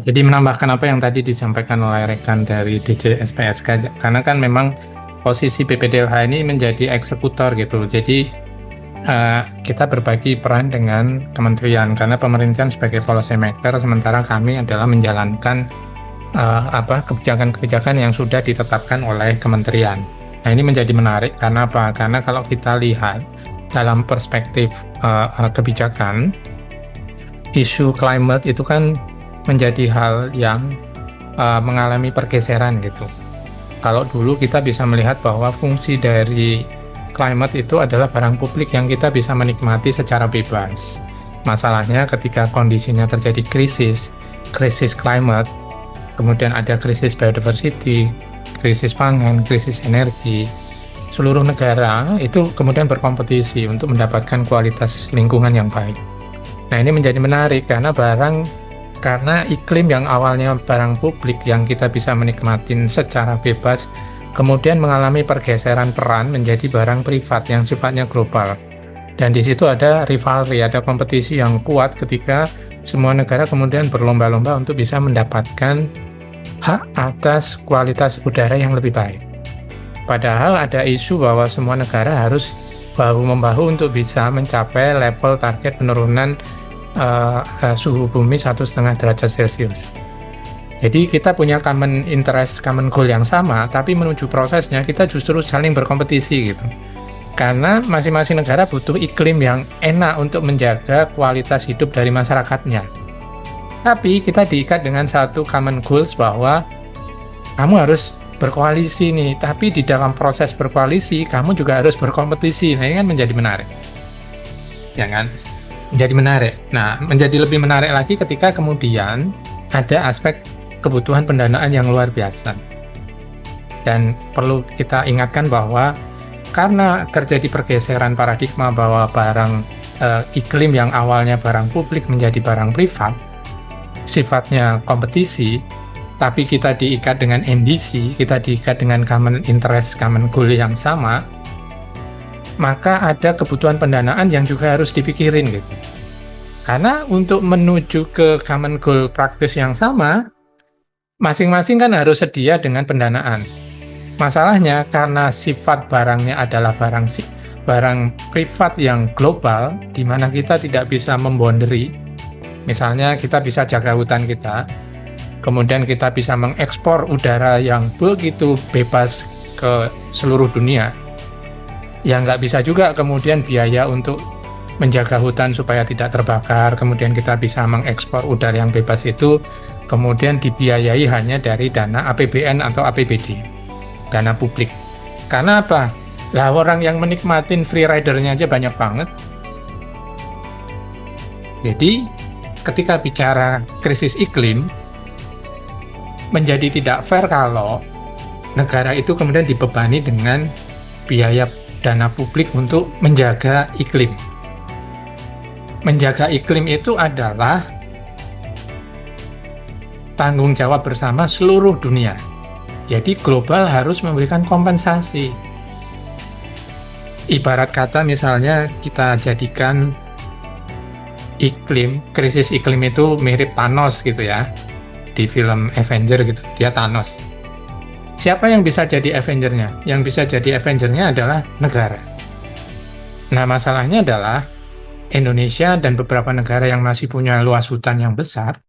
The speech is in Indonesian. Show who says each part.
Speaker 1: Jadi menambahkan apa yang tadi disampaikan oleh rekan dari DJSPSK, karena kan memang posisi BPDLH ini menjadi eksekutor gitu. Jadi kita berbagi peran dengan kementerian karena pemerintahan sebagai policy maker, sementara kami adalah menjalankan kebijakan-kebijakan yang sudah ditetapkan oleh kementerian. Nah, ini menjadi menarik karena apa? Karena kalau kita lihat dalam perspektif kebijakan, isu climate itu kan menjadi hal yang mengalami pergeseran gitu. Kalau dulu kita bisa melihat bahwa fungsi dari climate itu adalah barang publik yang kita bisa menikmati secara bebas. Masalahnya ketika kondisinya terjadi krisis climate, kemudian ada krisis biodiversity, krisis pangan, krisis energi, seluruh negara itu kemudian berkompetisi untuk mendapatkan kualitas lingkungan yang baik. Nah, ini menjadi menarik karena iklim yang awalnya barang publik yang kita bisa menikmatin secara bebas, kemudian mengalami pergeseran peran menjadi barang privat yang sifatnya global. Dan di situ ada rivalry, ada kompetisi yang kuat ketika semua negara kemudian berlomba-lomba untuk bisa mendapatkan hak atas kualitas udara yang lebih baik. Padahal ada isu bahwa semua negara harus bahu-membahu untuk bisa mencapai level target penurunan suhu bumi 1,5 derajat Celcius. Jadi kita punya common interest, common goal yang sama, tapi menuju prosesnya kita justru saling berkompetisi gitu. Karena masing-masing negara butuh iklim yang enak untuk menjaga kualitas hidup dari masyarakatnya. Tapi kita diikat dengan satu common goals bahwa kamu harus berkoalisi nih, tapi di dalam proses berkoalisi kamu juga harus berkompetisi. Nah, ini kan menjadi menarik. Ya kan? Menjadi menarik. Nah, menjadi lebih menarik lagi ketika kemudian ada aspek kebutuhan pendanaan yang luar biasa. Dan perlu kita ingatkan bahwa karena terjadi pergeseran paradigma bahwa iklim yang awalnya barang publik menjadi barang privat, sifatnya kompetisi, tapi kita diikat dengan NDC, kita diikat dengan common interest, common goal yang sama, maka ada kebutuhan pendanaan yang juga harus dipikirin gitu. Karena untuk menuju ke common goal practice yang sama, masing-masing kan harus sedia dengan pendanaan. Masalahnya karena sifat barangnya adalah barang privat yang global, di mana kita tidak bisa memboundary. Misalnya kita bisa jaga hutan kita, kemudian kita bisa mengekspor udara yang begitu bebas ke seluruh dunia. Ya nggak bisa juga kemudian biaya untuk menjaga hutan supaya tidak terbakar, kemudian kita bisa mengekspor udara yang bebas itu, kemudian dibiayai hanya dari dana APBN atau APBD, dana publik. Karena apa? Lah orang yang menikmatin free rider-nya aja banyak banget. Jadi ketika bicara krisis iklim, menjadi tidak fair kalau negara itu kemudian dibebani dengan biaya dana publik untuk menjaga iklim. Menjaga iklim itu adalah tanggung jawab bersama seluruh dunia. Jadi global harus memberikan kompensasi. Ibarat kata misalnya kita jadikan krisis iklim itu mirip Thanos gitu ya. Di film Avenger gitu, dia Thanos. Siapa yang bisa jadi Avenger-nya? Yang bisa jadi Avenger-nya adalah negara. Nah, masalahnya adalah Indonesia dan beberapa negara yang masih punya luas hutan yang besar,